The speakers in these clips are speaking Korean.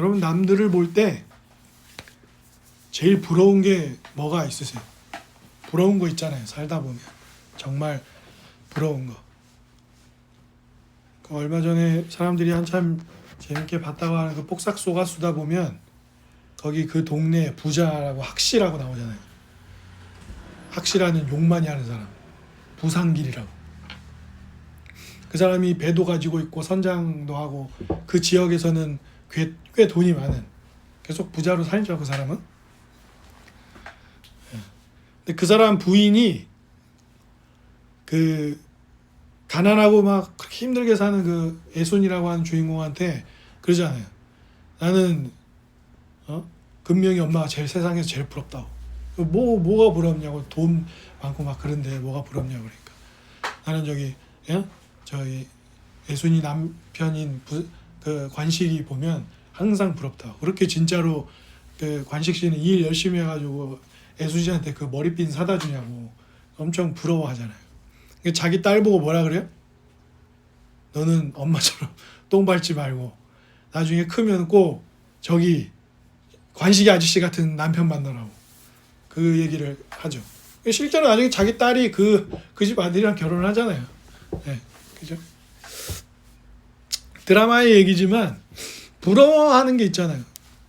여러분 남들을 볼 때 제일 부러운 게 뭐가 있으세요? 부러운 거 있잖아요. 살다 보면 정말 부러운 거. 그 얼마 전에 사람들이 한참 재밌게 봤다고 하는 그 폭삭 소가수다 보면 거기 그 동네 부자라고 학시라고 나오잖아요. 학시라는 욕 많이 하는 사람, 부상길이라고. 그 사람이 배도 가지고 있고 선장도 하고 그 지역에서는 꽤 돈이 많은, 계속 부자로 살죠 그 사람은. 근데 그 사람 부인이 그 가난하고 막 그렇게 힘들게 사는 그 애손이라고 하는 주인공한테 그러잖아요. 나는 금명이 엄마가 세상에서 제일 부럽다고. 뭐가 부럽냐고. 돈 많고 막 그런데 뭐가 부럽냐고. 그러니까 나는 저기 애손이 남편인 그 관식이 보면 항상 부럽다고. 그렇게 진짜로 그 관식 씨는 일 열심히 해가지고 애순 씨한테 그 머리핀 사다 주냐고 엄청 부러워하잖아요. 자기 딸 보고 뭐라 그래요? 너는 엄마처럼 똥 밟지 말고 나중에 크면 꼭 저기 관식이 아저씨 같은 남편 만나라고 그 얘기를 하죠. 실제로 나중에 자기 딸이 그 집 아들이랑 결혼을 하잖아요. 네, 그죠? 드라마의 얘기지만 부러워하는 게 있잖아요.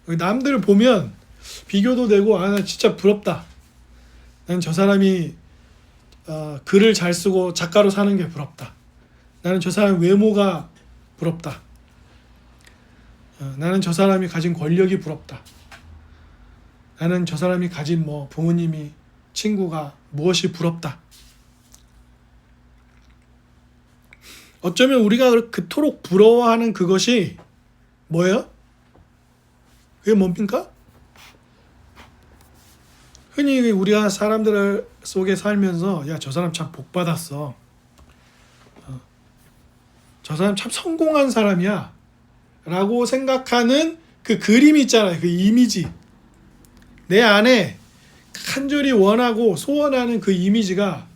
남들 보면 비교도 되고 나 진짜 부럽다. 난 저 사람이 글을 잘 쓰고 작가로 사는 게 부럽다. 나는 저 사람 외모가 부럽다. 나는 저 사람이 가진 권력이 부럽다. 나는 저 사람이 가진 부모님이 친구가 무엇이 부럽다. 어쩌면 우리가 그토록 부러워하는 그것이 뭐예요? 그게 뭡니까? 흔히 우리가 사람들 속에 살면서 야, 저 사람 참 복 받았어. 저 사람 참 성공한 사람이야. 라고 생각하는 그 그림이 있잖아요. 그 이미지. 내 안에 간절히 원하고 소원하는 그 이미지가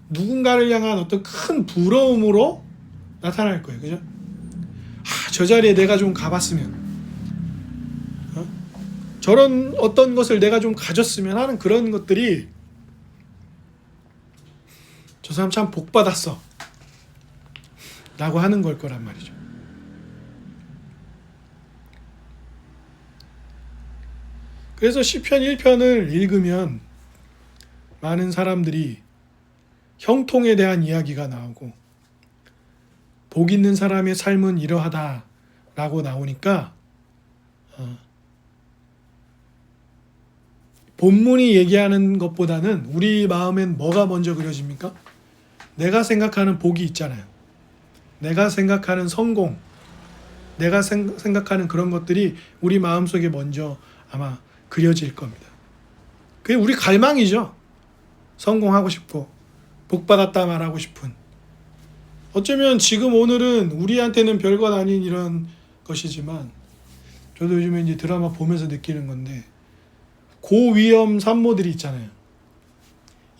누군가를 향한 어떤 큰 부러움으로 나타날 거예요. 그죠? 저 자리에 내가 좀 가봤으면. 저런 어떤 것을 내가 좀 가졌으면 하는 그런 것들이 저 사람 참 복 받았어. 라고 하는 걸 거란 말이죠. 그래서 시편 1편을 읽으면 많은 사람들이 형통에 대한 이야기가 나오고 복 있는 사람의 삶은 이러하다 라고 나오니까 본문이 얘기하는 것보다는 우리 마음엔 뭐가 먼저 그려집니까? 내가 생각하는 복이 있잖아요. 내가 생각하는 성공, 내가 생각하는 그런 것들이 우리 마음속에 먼저 아마 그려질 겁니다. 그게 우리 갈망이죠. 성공하고 싶고 복받았다 말하고 싶은. 어쩌면 지금 오늘은 우리한테는 별것 아닌 이런 것이지만 저도 요즘에 이제 드라마 보면서 느끼는 건데 고위험 산모들이 있잖아요.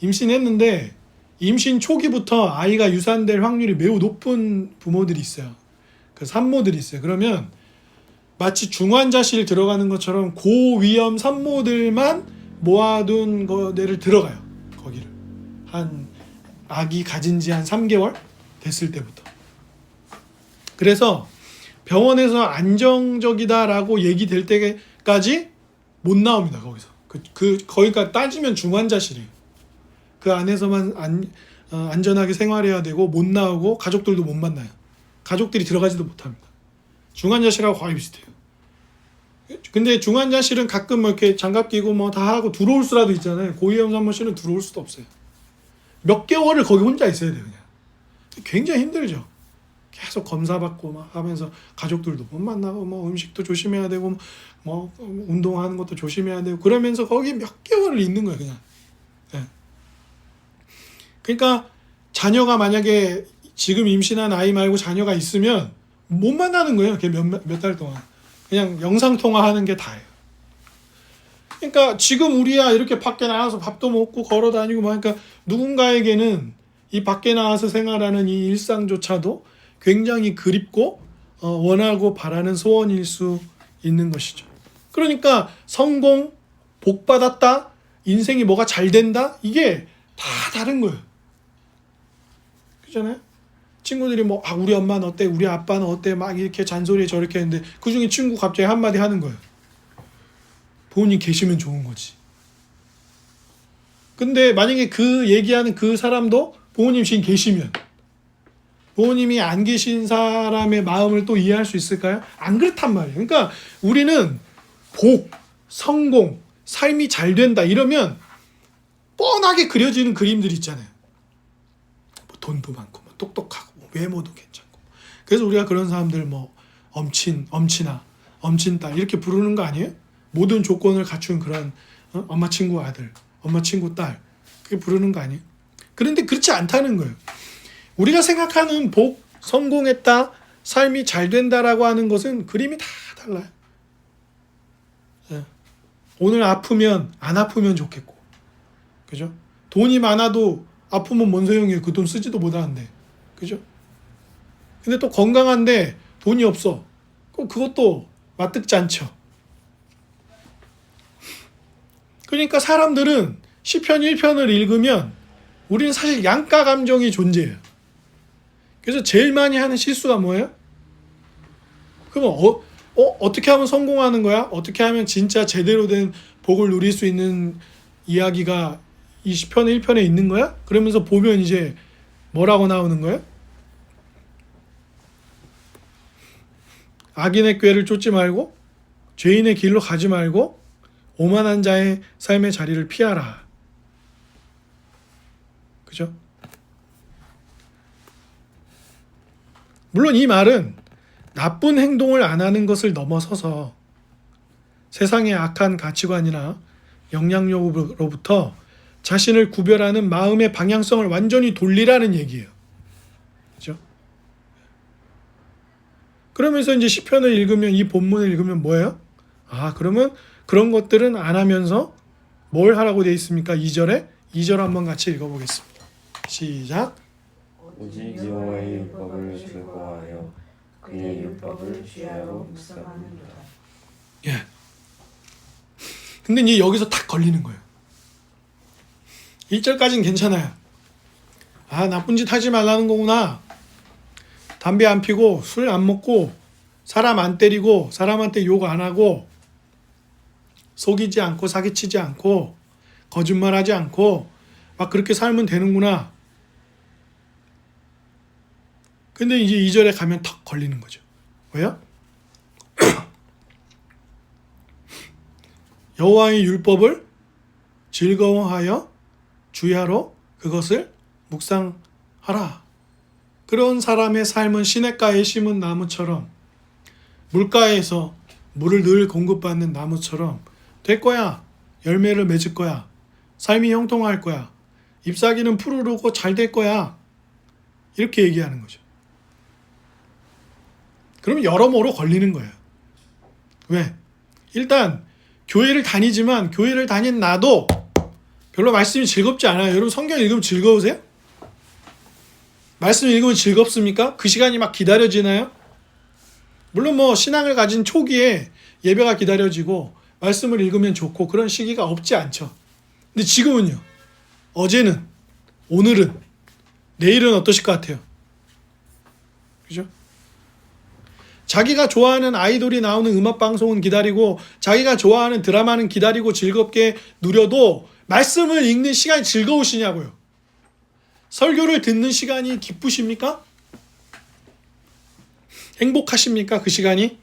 임신했는데 임신 초기부터 아이가 유산될 확률이 매우 높은 부모들이 있어요. 그 산모들이 있어요. 그러면 마치 중환자실 들어가는 것처럼 고위험 산모들만 모아둔 데를 들어가요. 거기를. 한 아기 가진 지 한 3개월 됐을 때부터. 그래서 병원에서 안정적이다라고 얘기될 때까지 못 나옵니다. 거기서. 거기가 따지면 중환자실이에요. 그 안에서만 안전하게 생활해야 되고 못 나오고 가족들도 못 만나요. 가족들이 들어가지도 못합니다. 중환자실하고 거의 비슷해요. 근데 중환자실은 가끔 이렇게 장갑 끼고 다 하고 들어올 수라도 있잖아요. 고위험 산모실은 들어올 수도 없어요. 몇 개월을 거기 혼자 있어야 돼요. 그냥. 굉장히 힘들죠. 계속 검사받고 막 하면서 가족들도 못 만나고 음식도 조심해야 되고 운동하는 것도 조심해야 되고 그러면서 거기 몇 개월을 있는 거예요. 그냥. 네. 그러니까 자녀가 만약에 지금 임신한 아이 말고 자녀가 있으면 못 만나는 거예요. 몇 달 동안. 그냥 영상통화하는 게 다예요. 그러니까 지금 우리야 이렇게 밖에 나가서 밥도 먹고 걸어다니고 그러니까 누군가에게는 이 밖에 나가서 생활하는 이 일상조차도 굉장히 그립고 원하고 바라는 소원일 수 있는 것이죠. 그러니까 성공, 복 받았다, 인생이 뭐가 잘 된다, 이게 다 다른 거예요. 그잖아요. 친구들이 뭐 우리 엄마는 어때, 우리 아빠는 어때, 막 이렇게 잔소리 저렇게 했는데 그 중에 친구 갑자기 한마디 하는 거예요. 부모님 계시면 좋은 거지. 근데 만약에 그 얘기하는 그 사람도 부모님 지금 계시면 부모님이 안 계신 사람의 마음을 또 이해할 수 있을까요? 안 그렇단 말이에요. 그러니까 우리는 복, 성공, 삶이 잘 된다 이러면 뻔하게 그려지는 그림들 있잖아요. 뭐 돈도 많고 뭐 똑똑하고 뭐 외모도 괜찮고. 그래서 우리가 그런 사람들 뭐 엄친아, 엄친딸 이렇게 부르는 거 아니에요? 모든 조건을 갖춘 그런 엄마 친구 아들, 엄마 친구 딸 그렇게 부르는 거 아니에요? 그런데 그렇지 않다는 거예요. 우리가 생각하는 복, 성공했다, 삶이 잘 된다라고 하는 것은 그림이 다 달라요. 오늘 아프면 안 아프면 좋겠고, 그죠? 돈이 많아도 아프면 뭔 소용이에요? 그 돈 쓰지도 못하는데, 그죠? 근데 또 건강한데 돈이 없어. 그럼 그것도 마뜩지 않죠. 그러니까 사람들은 시편 1편을 읽으면 우리는 사실 양가 감정이 존재해요. 그래서 제일 많이 하는 실수가 뭐예요? 그러면 어떻게 하면 성공하는 거야? 어떻게 하면 진짜 제대로 된 복을 누릴 수 있는 이야기가 이 시편 1편에 있는 거야? 그러면서 보면 이제 뭐라고 나오는 거예요? 악인의 꾀를 쫓지 말고 죄인의 길로 가지 말고 오만한 자의 삶의 자리를 피하라. 그죠? 물론 이 말은 나쁜 행동을 안 하는 것을 넘어서서 세상의 악한 가치관이나 영향력으로부터 자신을 구별하는 마음의 방향성을 완전히 돌리라는 얘기예요. 그죠? 그러면서 이제 시편을 읽으면, 이 본문을 읽으면 뭐예요? 그러면 그런 것들은 안 하면서 뭘 하라고 되어 있습니까? 2절에 2절 한번 같이 읽어보겠습니다. 시작. 오직 여호와의 율법을 즐거워하여 그의 율법을 주야로 묵상하는도다. 예. 근데 이제 여기서 탁 걸리는 거예요. 1절까지는 괜찮아요. 나쁜 짓 하지 말라는 거구나. 담배 안 피고 술 안 먹고 사람 안 때리고 사람한테 욕 안 하고 속이지 않고 사기치지 않고 거짓말하지 않고 막 그렇게 살면 되는구나. 근데 이제 2절에 가면 턱 걸리는 거죠. 왜요? 여호와의 율법을 즐거워하여 주야로 그것을 묵상하라. 그런 사람의 삶은 시냇가에 심은 나무처럼 물가에서 물을 늘 공급받는 나무처럼 될 거야. 열매를 맺을 거야. 삶이 형통할 거야. 잎사귀는 푸르르고 잘 될 거야. 이렇게 얘기하는 거죠. 그러면 여러모로 걸리는 거예요. 왜? 일단 교회를 다니지만 교회를 다닌 나도 별로 말씀이 즐겁지 않아요. 여러분 성경 읽으면 즐거우세요? 말씀 읽으면 즐겁습니까? 그 시간이 막 기다려지나요? 물론 뭐 신앙을 가진 초기에 예배가 기다려지고 말씀을 읽으면 좋고 그런 시기가 없지 않죠. 근데 지금은요. 어제는, 오늘은, 내일은 어떠실 것 같아요? 그죠? 자기가 좋아하는 아이돌이 나오는 음악방송은 기다리고 자기가 좋아하는 드라마는 기다리고 즐겁게 누려도 말씀을 읽는 시간이 즐거우시냐고요. 설교를 듣는 시간이 기쁘십니까? 행복하십니까? 그 시간이?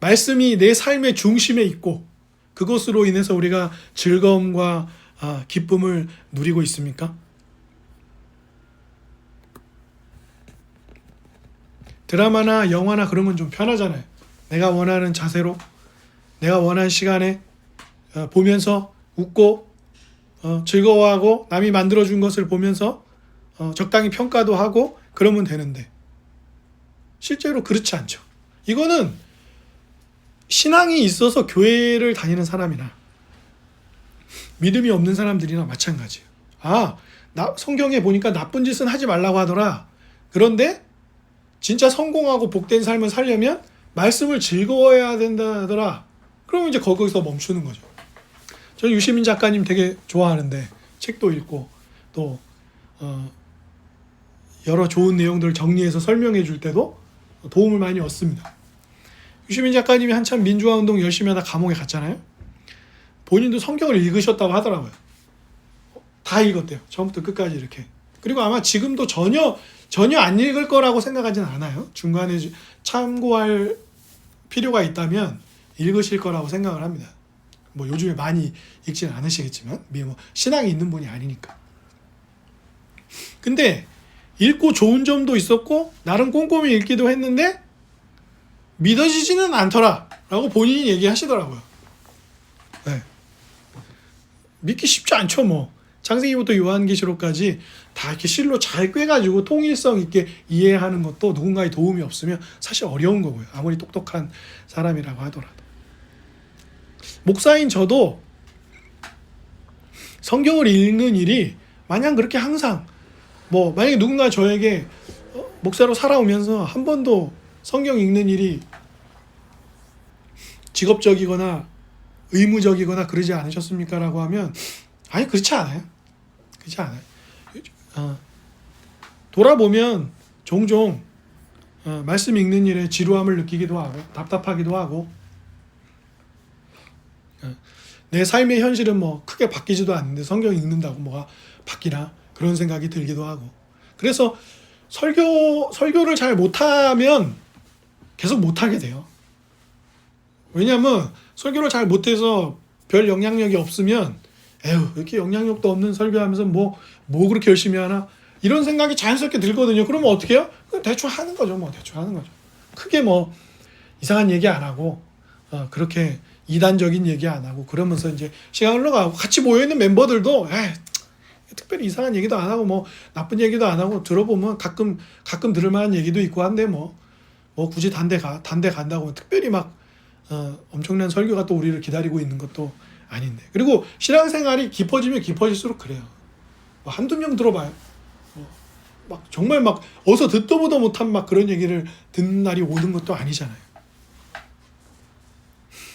말씀이 내 삶의 중심에 있고 그것으로 인해서 우리가 즐거움과 기쁨을 누리고 있습니까? 드라마나 영화나 그런 건 좀 편하잖아요. 내가 원하는 자세로 내가 원하는 시간에 보면서 웃고 즐거워하고 남이 만들어준 것을 보면서 적당히 평가도 하고 그러면 되는데 실제로 그렇지 않죠. 이거는 신앙이 있어서 교회를 다니는 사람이나 믿음이 없는 사람들이나 마찬가지예요. 성경에 보니까 나쁜 짓은 하지 말라고 하더라. 그런데 진짜 성공하고 복된 삶을 살려면 말씀을 즐거워해야 된다더라. 그러면 이제 거기서 멈추는 거죠. 저는 유시민 작가님 되게 좋아하는데 책도 읽고 또 여러 좋은 내용들을 정리해서 설명해 줄 때도 도움을 많이 얻습니다. 유시민 작가님이 한참 민주화 운동 열심히 하다 감옥에 갔잖아요. 본인도 성경을 읽으셨다고 하더라고요. 다 읽었대요. 처음부터 끝까지 이렇게. 그리고 아마 지금도 전혀 안 읽을 거라고 생각하지는 않아요. 중간에 참고할 필요가 있다면 읽으실 거라고 생각을 합니다. 뭐 요즘에 많이 읽지는 않으시겠지만 뭐 신앙이 있는 분이 아니니까. 근데 읽고 좋은 점도 있었고 나름 꼼꼼히 읽기도 했는데 믿어지지는 않더라 라고 본인이 얘기하시더라고요. 네. 믿기 쉽지 않죠. 뭐 창세기부터 요한계시록까지 다 이렇게 실로 잘 꿰가지고 통일성 있게 이해하는 것도 누군가의 도움이 없으면 사실 어려운 거고요. 아무리 똑똑한 사람이라고 하더라도. 목사인 저도 성경을 읽는 일이 마냥 그렇게 항상 뭐 만약에 누군가 저에게 목사로 살아오면서 한 번도 성경 읽는 일이 직업적이거나 의무적이거나 그러지 않으셨습니까? 라고 하면 아니 그렇지 않아요. 그렇지 않아요. 돌아보면 종종 말씀 읽는 일에 지루함을 느끼기도 하고 답답하기도 하고 내 삶의 현실은 뭐 크게 바뀌지도 않는데 성경 읽는다고 뭐가 바뀌나 그런 생각이 들기도 하고 그래서 설교를 잘 못하면 계속 못하게 돼요. 왜냐하면 설교를 잘 못해서 별 영향력이 없으면 에휴 이렇게 영향력도 없는 설교하면서 뭐 그렇게 열심히 하나 이런 생각이 자연스럽게 들거든요. 그러면 어떻게 해요? 대충 하는 거죠. 뭐 대충 하는 거죠. 크게 뭐 이상한 얘기 안 하고 그렇게 이단적인 얘기 안 하고 그러면서 이제 시간 흘러가고 같이 모여있는 멤버들도 특별히 이상한 얘기도 안 하고 뭐 나쁜 얘기도 안 하고 들어보면 가끔 들을 만한 얘기도 있고 한데 뭐 굳이 단대 간다고 특별히 막 엄청난 설교가 또 우리를 기다리고 있는 것도 아닌데 그리고 신앙생활이 깊어지면 깊어질수록 그래요. 뭐 한두 명 들어봐요. 막 정말 막 어서 듣도 보도 못한 막 그런 얘기를 듣는 날이 오는 것도 아니잖아요.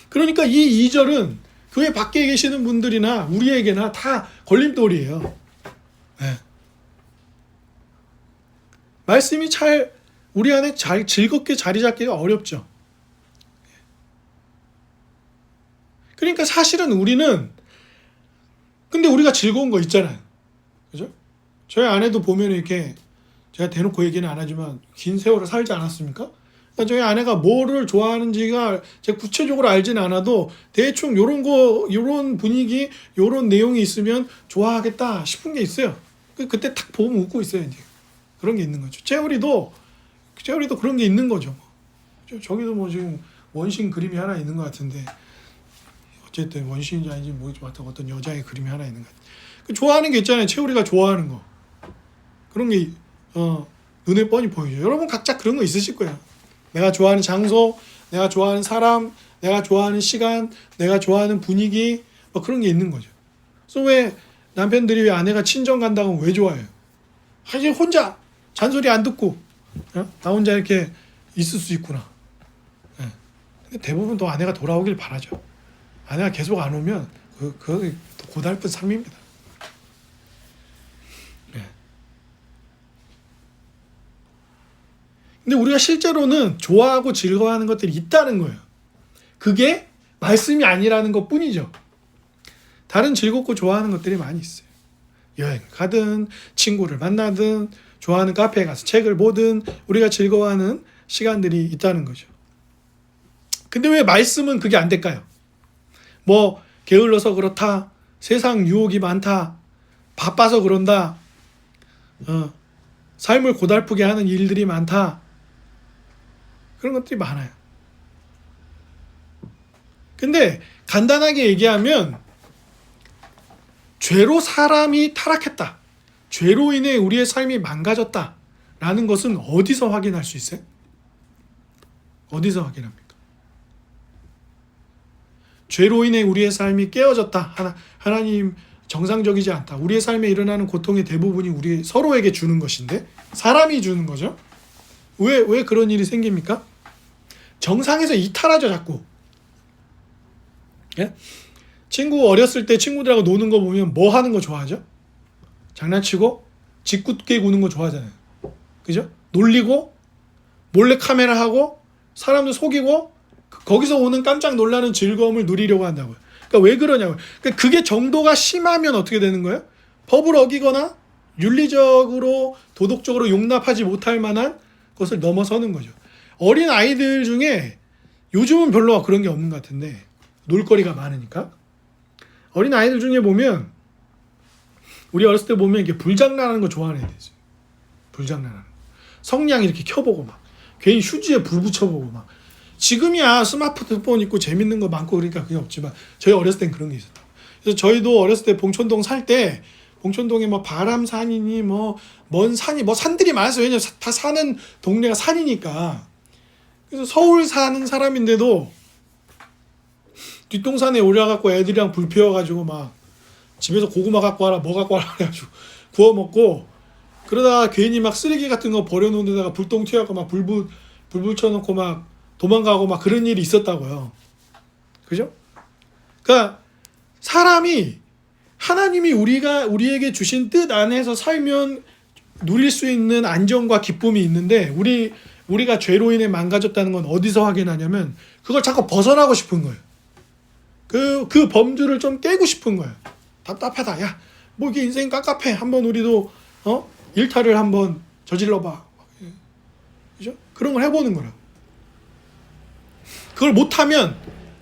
그러니까 이 2절은 교회 밖에 계시는 분들이나 우리에게나 다 걸림돌이에요. 네. 말씀이 우리 안에 잘 즐겁게 자리 잡기가 어렵죠. 그러니까 사실은 우리는 근데 우리가 즐거운 거 있잖아요. 그죠? 저희 아내도 보면 이렇게 제가 대놓고 얘기는 안 하지만 긴 세월을 살지 않았습니까? 그러니까 저희 아내가 뭐를 좋아하는지가 제가 구체적으로 알지는 않아도 대충 요런 분위기, 요런 내용이 있으면 좋아하겠다 싶은 게 있어요. 그때 탁 보면 웃고 있어요, 이제. 그런 게 있는 거죠. 재우리도 그런 게 있는 거죠. 저기도 뭐 지금 원신 그림이 하나 있는 것 같은데 어쨌든 원신인지 아닌지 모르겠지만 어떤 여자의 그림이 하나 있는 것 같아요. 좋아하는 게 있잖아요. 채우리가 좋아하는 거. 그런 게 눈에 뻔히 보이죠. 여러분 각자 그런 거 있으실 거예요. 내가 좋아하는 장소, 내가 좋아하는 사람, 내가 좋아하는 시간, 내가 좋아하는 분위기 뭐 그런 게 있는 거죠. 그래서 왜 남편들이 왜 아내가 친정 간다고 하면 왜 좋아해요? 사실 혼자 잔소리 안 듣고 나 혼자 이렇게 있을 수 있구나. 근데 대부분 또 아내가 돌아오길 바라죠. 아내가 계속 안 오면 그거 고달픈 삶입니다. 근데 우리가 실제로는 좋아하고 즐거워하는 것들이 있다는 거예요. 그게 말씀이 아니라는 것 뿐이죠. 다른 즐겁고 좋아하는 것들이 많이 있어요. 여행 가든 친구를 만나든 좋아하는 카페에 가서 책을 보든 우리가 즐거워하는 시간들이 있다는 거죠. 근데 왜 말씀은 그게 안 될까요? 뭐 게을러서 그렇다. 세상 유혹이 많다. 바빠서 그런다. 삶을 고달프게 하는 일들이 많다. 그런 것들이 많아요. 근데 간단하게 얘기하면 죄로 사람이 타락했다. 죄로 인해 우리의 삶이 망가졌다. 라는 것은 어디서 확인할 수 있어요? 어디서 확인합니까? 죄로 인해 우리의 삶이 깨어졌다. 하나님 정상적이지 않다. 우리의 삶에 일어나는 고통의 대부분이 우리 서로에게 주는 것인데 사람이 주는 거죠. 왜 그런 일이 생깁니까? 정상에서 이탈하죠, 자꾸. 예? 친구 어렸을 때 친구들하고 노는 거 보면 뭐 하는 거 좋아하죠? 장난치고 짓궂게 구는 거 좋아하잖아요. 그죠? 놀리고 몰래 카메라 하고 사람들 속이고 거기서 오는 깜짝 놀라는 즐거움을 누리려고 한다고요. 그러니까 왜 그러냐고요. 그러니까 그게 정도가 심하면 어떻게 되는 거예요? 법을 어기거나 윤리적으로 도덕적으로 용납하지 못할 만한 것을 넘어서는 거죠. 어린 아이들 중에 요즘은 별로 그런 게 없는 것 같은데 놀거리가 많으니까 어린 아이들 중에 보면 우리 어렸을 때 보면 이게 불장난하는 거 좋아하는 애들 있어요. 불장난하는 거. 성냥 이렇게 켜보고 막 괜히 휴지에 불 붙여보고 막 지금이야 스마트폰 있고 재밌는 거 많고 그러니까 그게 없지만 저희 어렸을 땐 그런 게 있었다고. 그래서 저희도 어렸을 때 봉천동 살 때 봉천동에 뭐 바람산이니 뭐 먼 산이 뭐 산들이 많았어요. 왜냐면 다 사는 동네가 산이니까. 그래서 서울 사는 사람인데도 뒷동산에 올라가고 애들이랑 불 피워가지고 막 집에서 고구마 갖고 와라 뭐 갖고 와라 해가지고 구워 먹고 그러다가 괜히 막 쓰레기 같은 거 버려놓은 데다가 불똥 튀어갖고 막 불 붙여놓고 막 도망가고 막 그런 일이 있었다고요. 그죠? 그러니까 사람이 하나님이 우리에게 주신 뜻 안에서 살면 누릴 수 있는 안정과 기쁨이 있는데 우리가 죄로 인해 망가졌다는 건 어디서 확인하냐면 그걸 자꾸 벗어나고 싶은 거예요. 그 범주를 좀 깨고 싶은 거예요. 답답하다. 야, 뭐 이게 인생 깝깝해. 한번 우리도 일탈을 한번 저질러 봐. 그죠? 그런 걸 해보는 거라. 그걸 못하면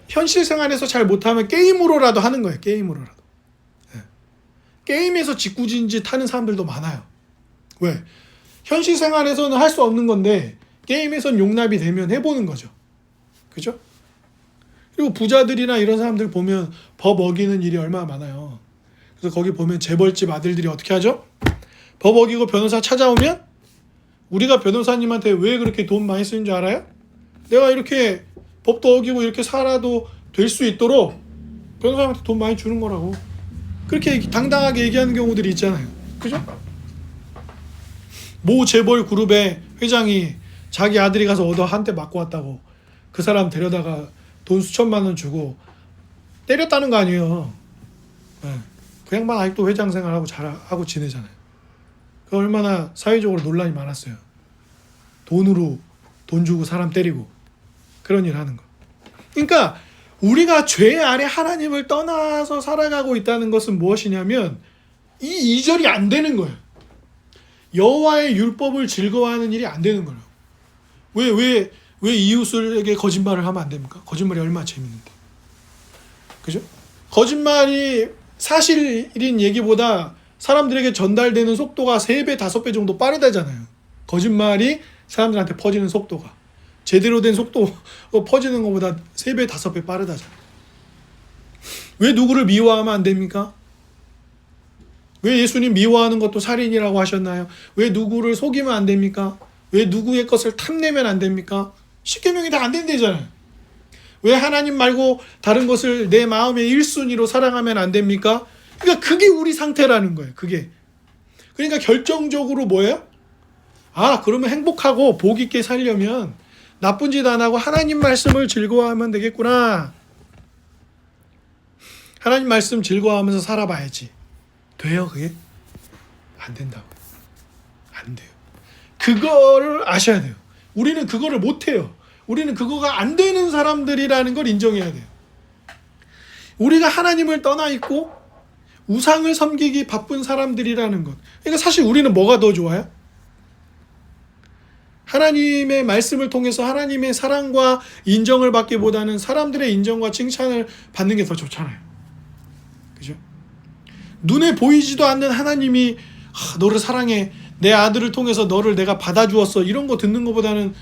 현실 생활에서 잘 못하면 게임으로라도 하는 거예요. 게임으로라도. 네. 게임에서 짓궂은짓 하는 사람들도 많아요. 왜? 현실 생활에서는 할 수 없는 건데 게임에선 용납이 되면 해보는 거죠. 그죠? 그리고 부자들이나 이런 사람들 보면 법 어기는 일이 얼마나 많아요. 그래서 거기 보면 재벌집 아들들이 어떻게 하죠? 법 어기고 변호사 찾아오면 우리가 변호사님한테 왜 그렇게 돈 많이 쓰는 줄 알아요? 내가 이렇게 법도 어기고 이렇게 살아도 될 수 있도록 변호사한테 돈 많이 주는 거라고. 그렇게 당당하게 얘기하는 경우들이 있잖아요. 그죠? 모 재벌 그룹의 회장이 자기 아들이 가서 얻어 한 대 맞고 왔다고 그 사람 데려다가 돈 수천만 원 주고 때렸다는 거 아니에요. 네. 그 양반 아직도 회장 생활하고 잘하고 지내잖아요. 그 얼마나 사회적으로 논란이 많았어요. 돈 주고 사람 때리고 그런 일 하는 거. 그러니까 우리가 죄 아래 하나님을 떠나서 살아가고 있다는 것은 무엇이냐면 이 2절이 안 되는 거예요. 여호와의 율법을 즐거워하는 일이 안 되는 거예요. 왜 이웃에게 거짓말을 하면 안 됩니까? 거짓말이 얼마나 재밌는데. 그죠? 거짓말이 사실인 얘기보다 사람들에게 전달되는 속도가 3배, 5배 정도 빠르다잖아요. 거짓말이 사람들한테 퍼지는 속도가. 제대로 된 속도 퍼지는 것보다 3배, 5배 빠르다잖아요. 왜 누구를 미워하면 안 됩니까? 왜 예수님 미워하는 것도 살인이라고 하셨나요? 왜 누구를 속이면 안 됩니까? 왜 누구의 것을 탐내면 안 됩니까? 십계명이 다 안 된대잖아요. 왜 하나님 말고 다른 것을 내 마음의 1순위로 사랑하면 안 됩니까? 그러니까 그게 우리 상태라는 거예요. 그게. 그러니까 결정적으로 뭐예요? 그러면 행복하고 복 있게 살려면 나쁜 짓 안 하고 하나님 말씀을 즐거워하면 되겠구나. 하나님 말씀 즐거워하면서 살아봐야지. 돼요, 그게? 안 된다고. 안 돼요. 그거를 아셔야 돼요. 우리는 그거를 못 해요. 우리는 그거가 안 되는 사람들이라는 걸 인정해야 돼요. 우리가 하나님을 떠나 있고 우상을 섬기기 바쁜 사람들이라는 것. 그러니까 사실 우리는 뭐가 더 좋아요? 하나님의 말씀을 통해서 하나님의 사랑과 인정을 받기보다는 사람들의 인정과 칭찬을 받는 게 더 좋잖아요. 그죠? 눈에 보이지도 않는 하나님이 너를 사랑해. 내 아들을 통해서 너를 내가 받아주었어. 이런 거 듣는 것보다는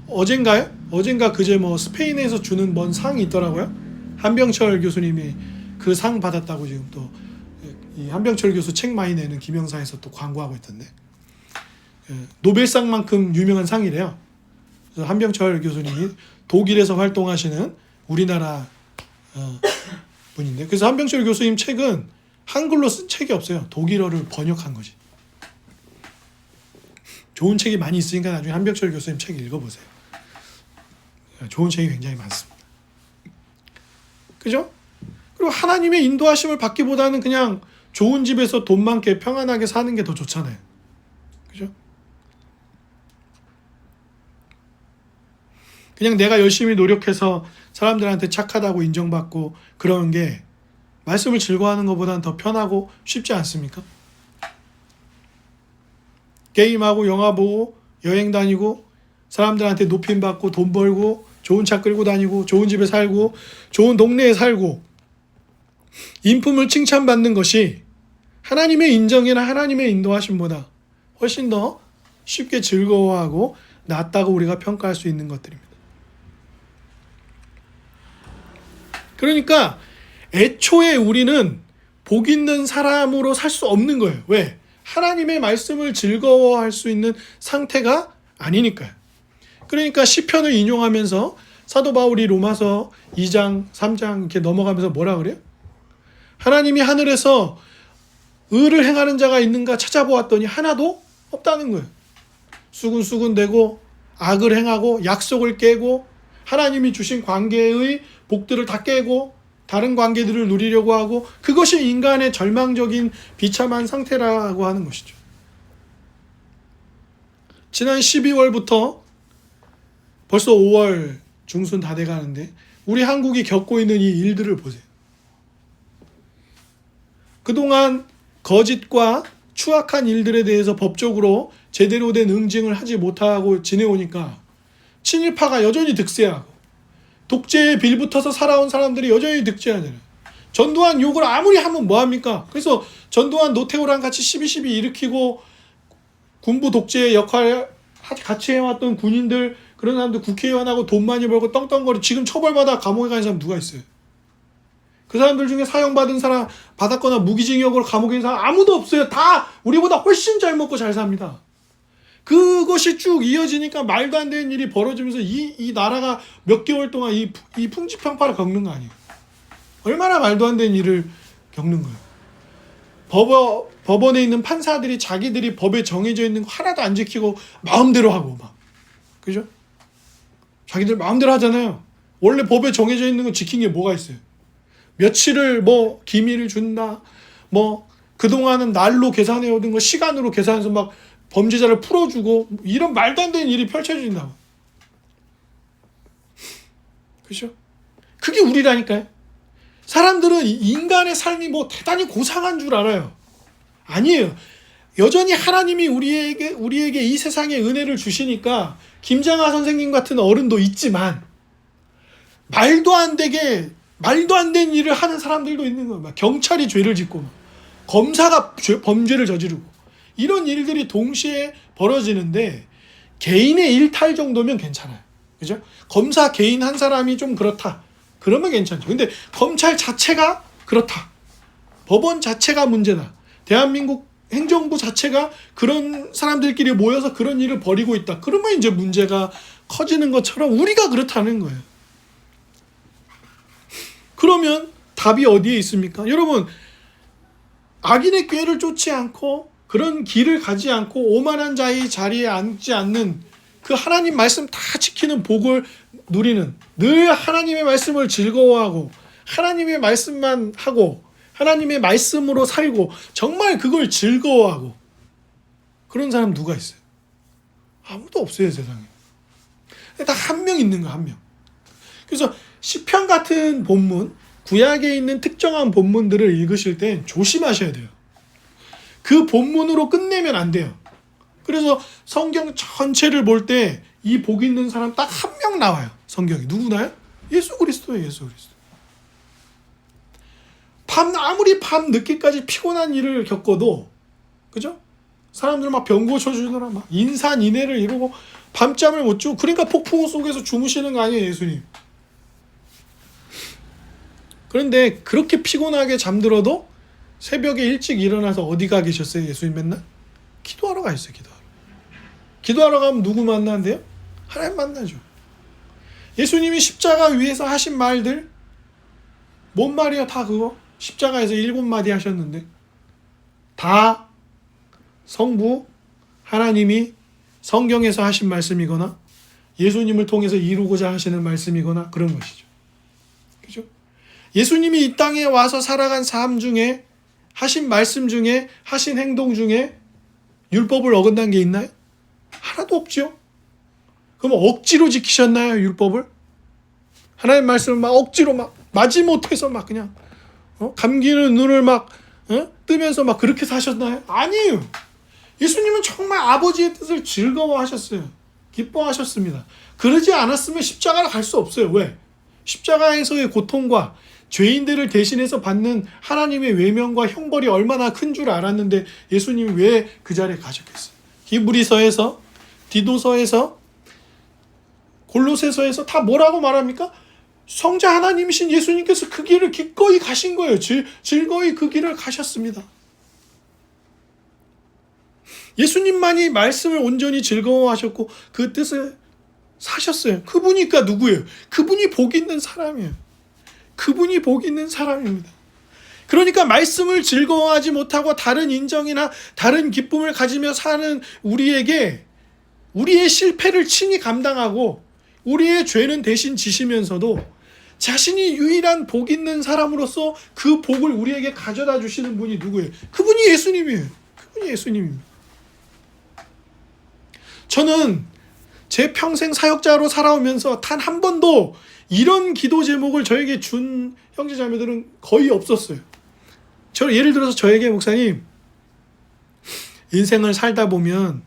어젠가 그제 뭐 스페인에서 주는 뭔 상이 있더라고요. 한병철 교수님이 그 상 받았다고 지금 또 이 한병철 교수 책 많이 내는 김영사에서 또 광고하고 있던데. 노벨상만큼 유명한 상이래요. 그래서 한병철 교수님이 독일에서 활동하시는 우리나라 분인데, 그래서 한병철 교수님 책은 한글로 쓴 책이 없어요. 독일어를 번역한 거지. 좋은 책이 많이 있으니까 나중에 한벽철 교수님 책 읽어보세요. 좋은 책이 굉장히 많습니다. 그죠? 그리고 하나님의 인도하심을 받기보다는 그냥 좋은 집에서 돈 많게 평안하게 사는 게 더 좋잖아요. 그죠? 그냥 내가 열심히 노력해서 사람들한테 착하다고 인정받고 그러는 게 말씀을 즐거워하는 것보다는 더 편하고 쉽지 않습니까? 게임하고 영화 보고 여행 다니고 사람들한테 높임받고 돈 벌고 좋은 차 끌고 다니고 좋은 집에 살고 좋은 동네에 살고 인품을 칭찬받는 것이 하나님의 인정이나 하나님의 인도하심보다 훨씬 더 쉽게 즐거워하고 낫다고 우리가 평가할 수 있는 것들입니다. 그러니까 애초에 우리는 복 있는 사람으로 살 수 없는 거예요. 왜? 하나님의 말씀을 즐거워할 수 있는 상태가 아니니까요. 그러니까 시편을 인용하면서 사도 바울이 로마서 2장, 3장 이렇게 넘어가면서 뭐라 그래요? 하나님이 하늘에서 의를 행하는 자가 있는가 찾아보았더니 하나도 없다는 거예요. 수군수군대고 악을 행하고 약속을 깨고 하나님이 주신 관계의 복들을 다 깨고 다른 관계들을 누리려고 하고 그것이 인간의 절망적인 비참한 상태라고 하는 것이죠. 지난 12월부터 벌써 5월 중순 다 돼가는데 우리 한국이 겪고 있는 이 일들을 보세요. 그동안 거짓과 추악한 일들에 대해서 법적으로 제대로 된 응징을 하지 못하고 지내오니까 친일파가 여전히 득세하고 독재에 빌붙어서 살아온 사람들이 여전히 득세하잖아요. 전두환 욕을 아무리 하면 뭐합니까? 그래서 전두환 노태우랑 같이 12.12 일으키고 군부 독재의 역할을 같이 해왔던 군인들 그런 사람들 국회의원하고 돈 많이 벌고 떵떵거리 지금 처벌받아 감옥에 가는 사람 누가 있어요? 그 사람들 중에 사형받은 사람 받았거나 무기징역으로 감옥에 있는 사람 아무도 없어요. 다 우리보다 훨씬 잘 먹고 잘 삽니다. 그것이 쭉 이어지니까 말도 안 되는 일이 벌어지면서 이 나라가 몇 개월 동안 이 풍지평파를 겪는 거 아니에요. 얼마나 말도 안 되는 일을 겪는 거예요. 법원에 있는 판사들이 자기들이 법에 정해져 있는 거 하나도 안 지키고 마음대로 하고 막 그죠? 자기들 마음대로 하잖아요. 원래 법에 정해져 있는 거 지킨 게 뭐가 있어요? 며칠을 뭐 기밀을 준다. 뭐 그동안은 날로 계산해 오던 거 시간으로 계산해서 막 범죄자를 풀어주고 이런 말도 안 되는 일이 펼쳐진다고. 그렇죠? 그게 우리라니까요. 사람들은 인간의 삶이 뭐 대단히 고상한 줄 알아요. 아니에요. 여전히 하나님이 우리에게 이 세상의 은혜를 주시니까 김장하 선생님 같은 어른도 있지만 말도 안 되는 일을 하는 사람들도 있는 거예요. 막 경찰이 죄를 짓고 검사가 범죄를 저지르고 이런 일들이 동시에 벌어지는데 개인의 일탈 정도면 괜찮아요. 그죠? 검사 개인 한 사람이 좀 그렇다. 그러면 괜찮죠. 근데 검찰 자체가 그렇다. 법원 자체가 문제다. 대한민국 행정부 자체가 그런 사람들끼리 모여서 그런 일을 벌이고 있다. 그러면 이제 문제가 커지는 것처럼 우리가 그렇다는 거예요. 그러면 답이 어디에 있습니까? 여러분, 악인의 꾀를 쫓지 않고 그런 길을 가지 않고 오만한 자의 자리에 앉지 않는 그 하나님 말씀 다 지키는 복을 누리는 늘 하나님의 말씀을 즐거워하고 하나님의 말씀만 하고 하나님의 말씀으로 살고 정말 그걸 즐거워하고 그런 사람 누가 있어요? 아무도 없어요, 세상에. 딱 한 명 있는 거야, 한 명. 그래서 시편 같은 본문, 구약에 있는 특정한 본문들을 읽으실 땐 조심하셔야 돼요. 그 본문으로 끝내면 안 돼요. 그래서 성경 전체를 볼 때 이 복 있는 사람 딱 한 명 나와요. 성경이. 누구나요? 예수 그리스도예요. 예수 그리스도. 아무리 밤 늦게까지 피곤한 일을 겪어도 그죠? 사람들 막 병 고쳐주느라 막 인산인해를 이루고 밤잠을 못 주고 그러니까 폭풍우 속에서 주무시는 거 아니에요, 예수님. 그런데 그렇게 피곤하게 잠들어도 새벽에 일찍 일어나서 어디 가 계셨어요, 예수님 맨날? 기도하러 가 있어요, 기도하러. 기도하러 가면 누구 만난대요? 하나님 만나죠. 예수님이 십자가 위에서 하신 말들 뭔 말이야, 다 그거? 십자가에서 7마디 하셨는데 다 성부 하나님이 성경에서 하신 말씀이거나 예수님을 통해서 이루고자 하시는 말씀이거나 그런 것이죠. 그죠? 예수님이 이 땅에 와서 살아간 삶 중에 하신 말씀 중에 하신 행동 중에 율법을 어긋난 게 있나요? 하나도 없죠. 그럼 억지로 지키셨나요, 율법을? 하나님 말씀을 막 억지로 막 마지못해서 막 그냥 감기는 눈을 막 뜨면서 막 그렇게 사셨나요? 아니에요. 예수님은 정말 아버지의 뜻을 즐거워하셨어요. 기뻐하셨습니다. 그러지 않았으면 십자가를 갈 수 없어요. 왜? 십자가에서의 고통과 죄인들을 대신해서 받는 하나님의 외면과 형벌이 얼마나 큰 줄 알았는데 예수님이 왜 그 자리에 가셨겠어요? 히브리서에서, 디도서에서, 골로새서에서 다 뭐라고 말합니까? 성자 하나님이신 예수님께서 그 길을 기꺼이 가신 거예요. 즐거이 그 길을 가셨습니다. 예수님만이 말씀을 온전히 즐거워하셨고 그 뜻을 사셨어요. 그분이니까 누구예요? 그분이 복 있는 사람이에요. 그분이 복 있는 사람입니다. 그러니까 말씀을 즐거워하지 못하고 다른 인정이나 다른 기쁨을 가지며 사는 우리에게 우리의 실패를 친히 감당하고 우리의 죄는 대신 지시면서도 자신이 유일한 복 있는 사람으로서 그 복을 우리에게 가져다 주시는 분이 누구예요? 그분이 예수님이에요. 그분이 예수님입니다. 저는 제 평생 사역자로 살아오면서 단 한 번도 이런 기도 제목을 저에게 준 형제자매들은 거의 없었어요. 예를 들어서 저에게 목사님, 인생을 살다 보면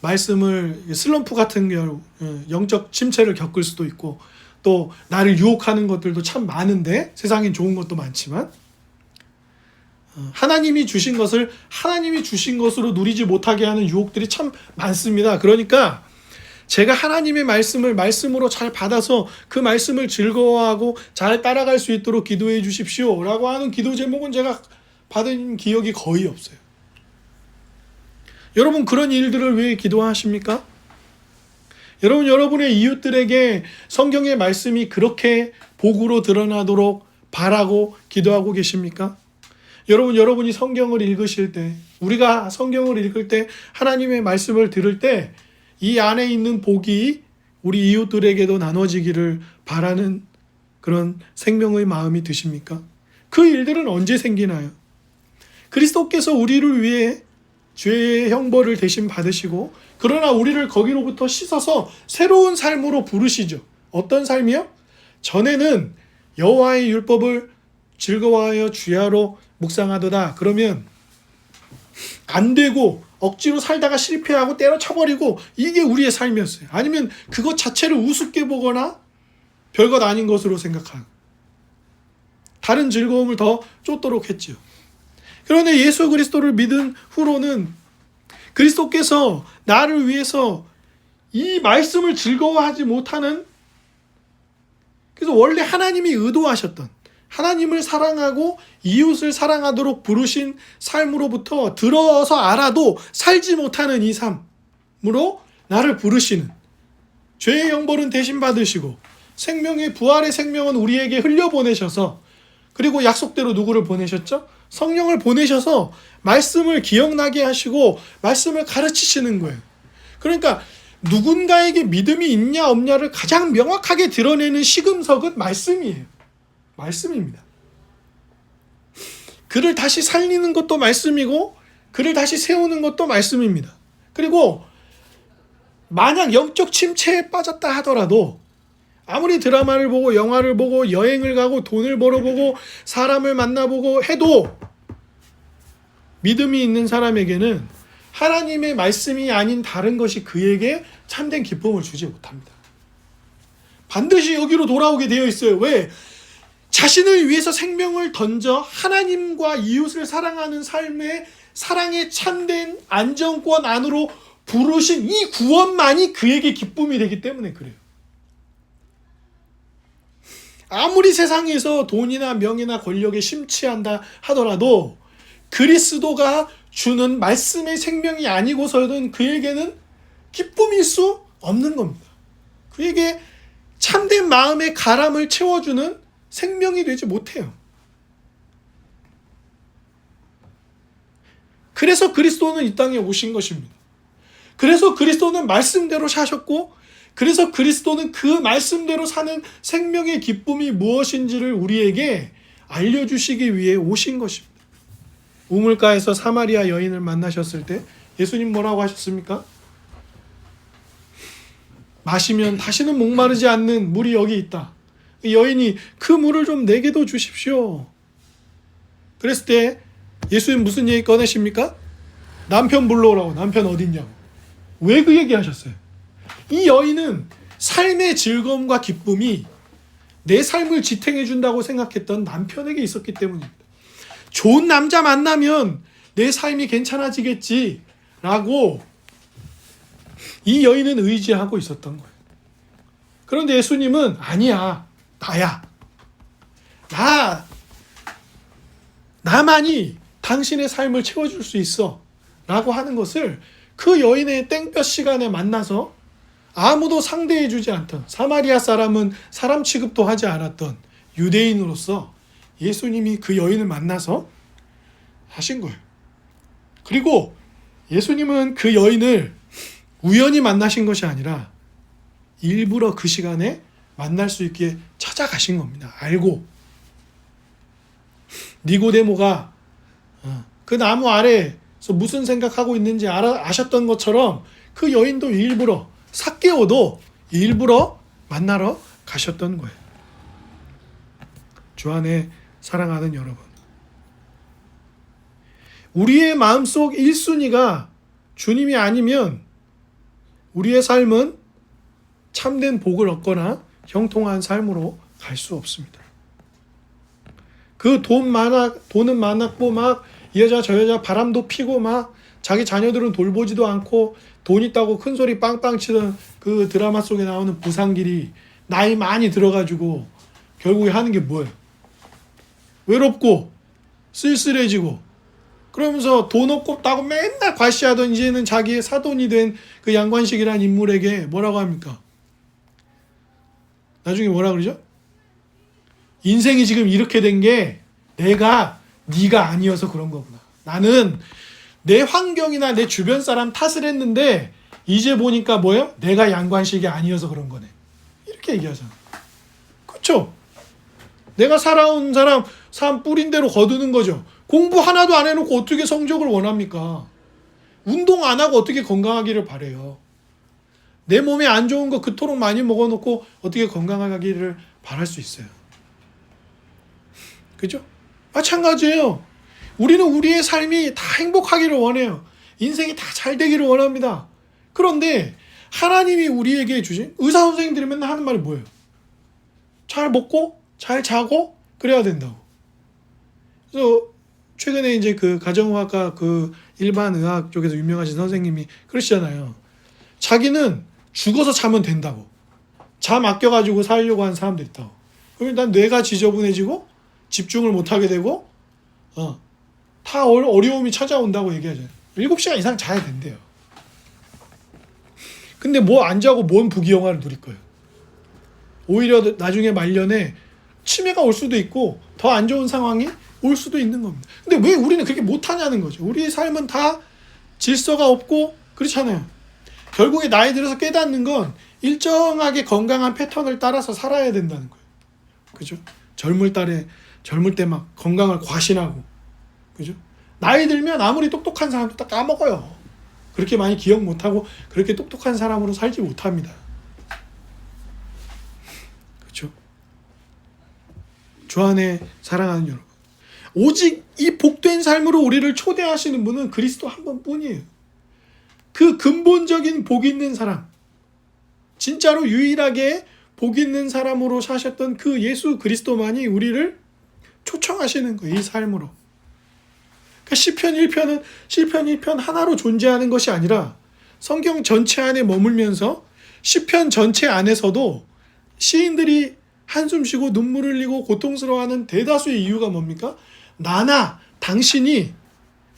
말씀을 슬럼프 같은 경우 영적 침체를 겪을 수도 있고 또 나를 유혹하는 것들도 참 많은데 세상엔 좋은 것도 많지만 하나님이 주신 것을 하나님이 주신 것으로 누리지 못하게 하는 유혹들이 참 많습니다. 그러니까 제가 하나님의 말씀을 말씀으로 잘 받아서 그 말씀을 즐거워하고 잘 따라갈 수 있도록 기도해 주십시오 라고 하는 기도 제목은 제가 받은 기억이 거의 없어요. 여러분 그런 일들을 왜 기도하십니까? 여러분 여러분의 이웃들에게 성경의 말씀이 그렇게 복으로 드러나도록 바라고 기도하고 계십니까? 여러분이 성경을 읽으실 때 우리가 성경을 읽을 때 하나님의 말씀을 들을 때 이 안에 있는 복이 우리 이웃들에게도 나눠지기를 바라는 그런 생명의 마음이 드십니까? 그 일들은 언제 생기나요? 그리스도께서 우리를 위해 죄의 형벌을 대신 받으시고 그러나 우리를 거기로부터 씻어서 새로운 삶으로 부르시죠. 어떤 삶이요? 전에는 여호와의 율법을 즐거워하여 주야로 묵상하도다. 그러면 안 되고 억지로 살다가 실패하고 때려쳐버리고 이게 우리의 삶이었어요. 아니면 그것 자체를 우습게 보거나 별것 아닌 것으로 생각하는 다른 즐거움을 더 쫓도록 했지요. 그런데 예수 그리스도를 믿은 후로는 그리스도께서 나를 위해서 이 말씀을 즐거워하지 못하는 그래서 원래 하나님이 의도하셨던 하나님을 사랑하고 이웃을 사랑하도록 부르신 삶으로부터 들어서 알아도 살지 못하는 이 삶으로 나를 부르시는 죄의 형벌은 대신 받으시고 생명의 부활의 생명은 우리에게 흘려보내셔서 그리고 약속대로 누구를 보내셨죠? 성령을 보내셔서 말씀을 기억나게 하시고 말씀을 가르치시는 거예요. 그러니까 누군가에게 믿음이 있냐 없냐를 가장 명확하게 드러내는 시금석은 말씀이에요. 말씀입니다. 그를 다시 살리는 것도 말씀이고 그를 다시 세우는 것도 말씀입니다. 그리고 만약 영적 침체에 빠졌다 하더라도 아무리 드라마를 보고 영화를 보고 여행을 가고 돈을 벌어보고 사람을 만나보고 해도 믿음이 있는 사람에게는 하나님의 말씀이 아닌 다른 것이 그에게 참된 기쁨을 주지 못합니다. 반드시 여기로 돌아오게 되어 있어요. 왜? 자신을 위해서 생명을 던져 하나님과 이웃을 사랑하는 삶의 사랑의 참된 안정권 안으로 부르신 이 구원만이 그에게 기쁨이 되기 때문에 그래요. 아무리 세상에서 돈이나 명예나 권력에 심취한다 하더라도 그리스도가 주는 말씀의 생명이 아니고서는 그에게는 기쁨일 수 없는 겁니다. 그에게 참된 마음의 가람을 채워주는 생명이 되지 못해요. 그래서 그리스도는 이 땅에 오신 것입니다. 그래서 그리스도는 말씀대로 사셨고, 그래서 그리스도는 그 말씀대로 사는 생명의 기쁨이 무엇인지를 우리에게 알려주시기 위해 오신 것입니다. 우물가에서 사마리아 여인을 만나셨을 때 예수님 뭐라고 하셨습니까? 마시면 다시는 목마르지 않는 물이 여기 있다. 여인이 그 물을 좀 내게도 주십시오. 그랬을 때 예수님 무슨 얘기 꺼내십니까? 남편 불러오라고. 남편 어딨냐고. 왜 그 얘기 하셨어요? 이 여인은 삶의 즐거움과 기쁨이 내 삶을 지탱해 준다고 생각했던 남편에게 있었기 때문입니다. 좋은 남자 만나면 내 삶이 괜찮아지겠지 라고 이 여인은 의지하고 있었던 거예요. 그런데 예수님은 아니야, 나야. 나만이 당신의 삶을 채워줄 수 있어 라고 하는 것을 그 여인의 땡볕 시간에 만나서 아무도 상대해주지 않던, 사마리아 사람은 사람 취급도 하지 않았던 유대인으로서 예수님이 그 여인을 만나서 하신 거예요. 그리고 예수님은 그 여인을 우연히 만나신 것이 아니라 일부러 그 시간에 만날 수 있게 찾아가신 겁니다. 알고. 니고데모가 그 나무 아래에서 무슨 생각하고 있는지 아셨던 것처럼 그 여인도 일부러, 삭개오도 일부러 만나러 가셨던 거예요. 주 안에 사랑하는 여러분, 우리의 마음속 1순위가 주님이 아니면 우리의 삶은 참된 복을 얻거나 형통한 삶으로 갈 수 없습니다. 그 돈은 많았고 막 이 여자 저 여자 바람도 피고 막 자기 자녀들은 돌보지도 않고 돈 있다고 큰 소리 빵빵 치던 그 드라마 속에 나오는 부상길이 나이 많이 들어가지고 결국에 하는 게 뭐예요? 외롭고 쓸쓸해지고 그러면서 돈 없고 맨날 과시하던 이제는 자기의 사돈이 된 그 양관식이라는 인물에게 뭐라고 합니까? 나중에 뭐라 그러죠? 인생이 지금 이렇게 된 게 네가 아니어서 그런 거구나. 나는 내 환경이나 내 주변 사람 탓을 했는데 이제 보니까 뭐예요? 내가 양관식이 아니어서 그런 거네. 이렇게 얘기하잖아. 그렇죠? 내가 살아온 삶 뿌린 대로 거두는 거죠. 공부 하나도 안 해놓고 어떻게 성적을 원합니까? 운동 안 하고 어떻게 건강하기를 바래요. 내 몸에 안 좋은 거 그토록 많이 먹어놓고 어떻게 건강하기를 바랄 수 있어요. 그죠? 마찬가지예요. 우리는 우리의 삶이 다 행복하기를 원해요. 인생이 다 잘 되기를 원합니다. 그런데 하나님이 우리에게 주신 의사 선생님들이 맨날 하는 말이 뭐예요? 잘 먹고 잘 자고 그래야 된다고. 그래서 최근에 이제 그 가정의학과 그 일반 의학 쪽에서 유명하신 선생님이 그러시잖아요. 자기는 죽어서 자면 된다고. 잠 아껴가지고 살려고 하는 사람도 있다고. 그러면 난 뇌가 지저분해지고 집중을 못하게 되고 다 어려움이 찾아온다고 얘기하잖아요. 7시간 이상 자야 된대요. 근데 뭐 안 자고 뭔 부귀영화를 누릴 거예요. 오히려 나중에 말년에 치매가 올 수도 있고 더 안 좋은 상황이 올 수도 있는 겁니다. 근데 왜 우리는 그렇게 못하냐는 거죠. 우리의 삶은 다 질서가 없고 그렇잖아요. 결국에 나이 들어서 깨닫는 건 일정하게 건강한 패턴을 따라서 살아야 된다는 거예요. 그죠? 젊을 때 막 건강을 과신하고, 그죠? 나이 들면 아무리 똑똑한 사람도 다 까먹어요. 그렇게 많이 기억 못하고 그렇게 똑똑한 사람으로 살지 못합니다. 그렇죠? 주 안에 사랑하는 여러분, 오직 이 복된 삶으로 우리를 초대하시는 분은 그리스도 한 번뿐이에요. 그 근본적인 복 있는 사람, 진짜로 유일하게 복 있는 사람으로 사셨던 그 예수 그리스도만이 우리를 초청하시는 거예요. 이 삶으로. 그러니까 시편 1편 하나로 존재하는 것이 아니라 성경 전체 안에 머물면서 시편 전체 안에서도 시인들이 한숨 쉬고 눈물 흘리고 고통스러워하는 대다수의 이유가 뭡니까? 나나 당신이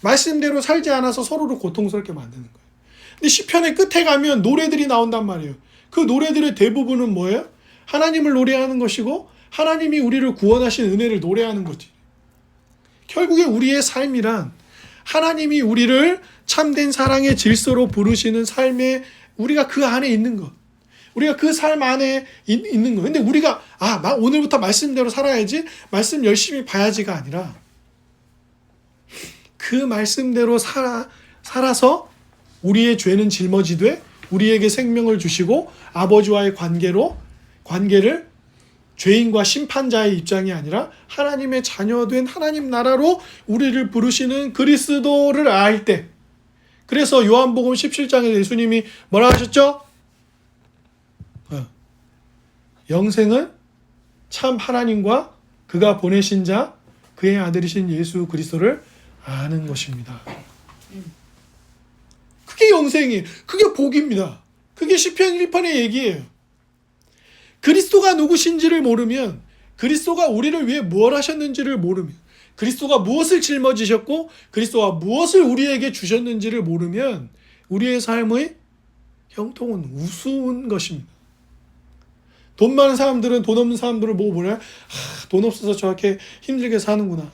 말씀대로 살지 않아서 서로를 고통스럽게 만드는 거예요. 근데 시편의 끝에 가면 노래들이 나온단 말이에요. 그 노래들의 대부분은 뭐예요? 하나님을 노래하는 것이고 하나님이 우리를 구원하신 은혜를 노래하는 거지. 결국에 우리의 삶이란 하나님이 우리를 참된 사랑의 질서로 부르시는 삶에 우리가 그 안에 있는 것. 우리가 그 삶 안에 있는 거. 근데 우리가 오늘부터 말씀대로 살아야지, 말씀 열심히 봐야지가 아니라 그 말씀대로 살아서 우리의 죄는 짊어지되 우리에게 생명을 주시고 아버지와의 관계를 죄인과 심판자의 입장이 아니라 하나님의 자녀된 하나님 나라로 우리를 부르시는 그리스도를 알 때, 그래서 요한복음 17장에 예수님이 뭐라 하셨죠? 영생은 참 하나님과 그가 보내신 자 그의 아들이신 예수 그리스도를 아는 것입니다. 그게 영생이에요. 그게 복입니다. 그게 시편 1편의 얘기예요. 그리스도가 누구신지를 모르면, 그리스도가 우리를 위해 무엇 하셨는지를 모르면, 그리스도가 무엇을 짊어지셨고 그리스도가 무엇을 우리에게 주셨는지를 모르면 우리의 삶의 형통은 우스운 것입니다. 돈 많은 사람들은 돈 없는 사람들을 보고 뭐냐? 돈 없어서 저렇게 힘들게 사는구나.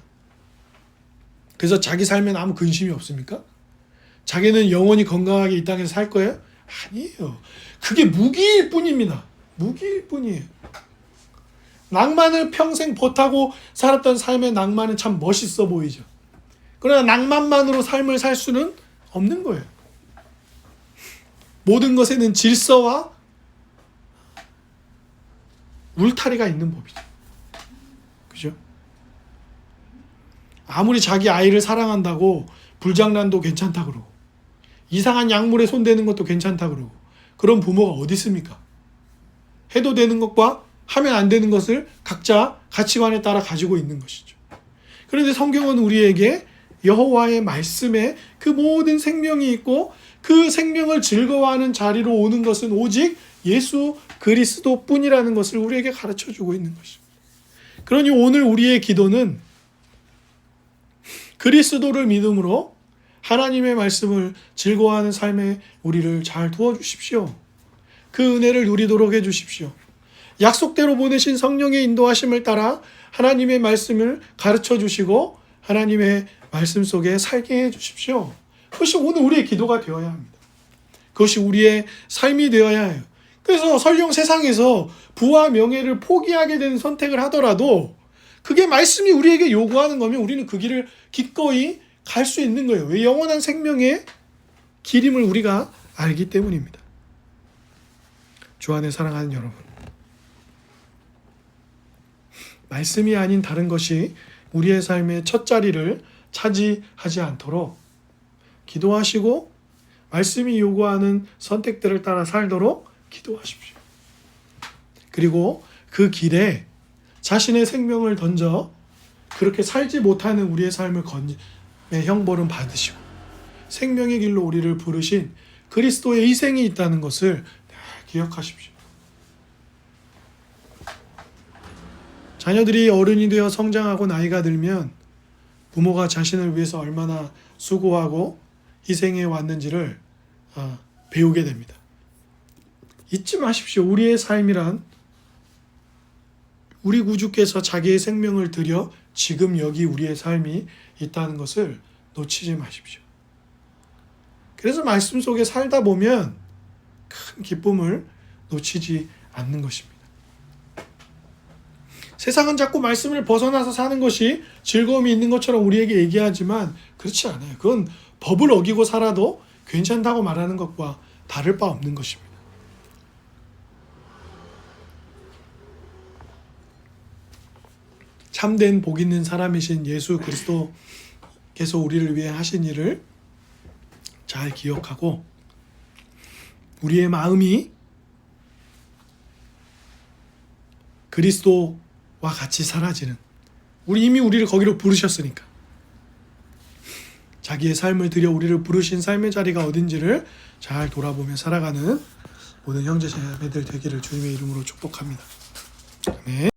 그래서 자기 삶엔 아무 근심이 없습니까? 자기는 영원히 건강하게 이 땅에서 살 거예요? 아니에요. 그게 무기일 뿐입니다. 무기일 뿐이에요. 낭만을 평생 보타고 살았던 삶의 낭만은 참 멋있어 보이죠. 그러나 낭만만으로 삶을 살 수는 없는 거예요. 모든 것에는 질서와 울타리가 있는 법이죠. 그죠? 아무리 자기 아이를 사랑한다고 불장난도 괜찮다 그러고 이상한 약물에 손대는 것도 괜찮다 그러고 그런 부모가 어디 있습니까? 해도 되는 것과 하면 안 되는 것을 각자 가치관에 따라 가지고 있는 것이죠. 그런데 성경은 우리에게 여호와의 말씀에 그 모든 생명이 있고 그 생명을 즐거워하는 자리로 오는 것은 오직 예수 그리스도 뿐이라는 것을 우리에게 가르쳐주고 있는 것입니다. 그러니 오늘 우리의 기도는 그리스도를 믿음으로 하나님의 말씀을 즐거워하는 삶에 우리를 잘 도와주십시오. 그 은혜를 누리도록 해주십시오. 약속대로 보내신 성령의 인도하심을 따라 하나님의 말씀을 가르쳐 주시고 하나님의 말씀 속에 살게 해주십시오. 그것이 오늘 우리의 기도가 되어야 합니다. 그것이 우리의 삶이 되어야 해요. 그래서 설령 세상에서 부와 명예를 포기하게 되는 선택을 하더라도 그게 말씀이 우리에게 요구하는 거면 우리는 그 길을 기꺼이 갈 수 있는 거예요. 왜? 영원한 생명의 길임을 우리가 알기 때문입니다. 주 안에 사랑하는 여러분, 말씀이 아닌 다른 것이 우리의 삶의 첫 자리를 차지하지 않도록 기도하시고 말씀이 요구하는 선택들을 따라 살도록 기도하십시오. 그리고 그 길에 자신의 생명을 던져 그렇게 살지 못하는 우리의 삶을 형벌은 받으시고 생명의 길로 우리를 부르신 그리스도의 희생이 있다는 것을 기억하십시오. 자녀들이 어른이 되어 성장하고 나이가 들면 부모가 자신을 위해서 얼마나 수고하고 희생해 왔는지를 배우게 됩니다. 잊지 마십시오. 우리의 삶이란 우리 구주께서 자기의 생명을 들여 지금 여기 우리의 삶이 있다는 것을 놓치지 마십시오. 그래서 말씀 속에 살다 보면 큰 기쁨을 놓치지 않는 것입니다. 세상은 자꾸 말씀을 벗어나서 사는 것이 즐거움이 있는 것처럼 우리에게 얘기하지만 그렇지 않아요. 그건 법을 어기고 살아도 괜찮다고 말하는 것과 다를 바 없는 것입니다. 참된 복 있는 사람이신 예수 그리스도께서 우리를 위해 하신 일을 잘 기억하고 우리의 마음이 그리스도와 같이 사라지는, 이미 우리를 거기로 부르셨으니까 자기의 삶을 들여 우리를 부르신 삶의 자리가 어딘지를 잘 돌아보며 살아가는 모든 형제자매들 되기를 주님의 이름으로 축복합니다. 아멘.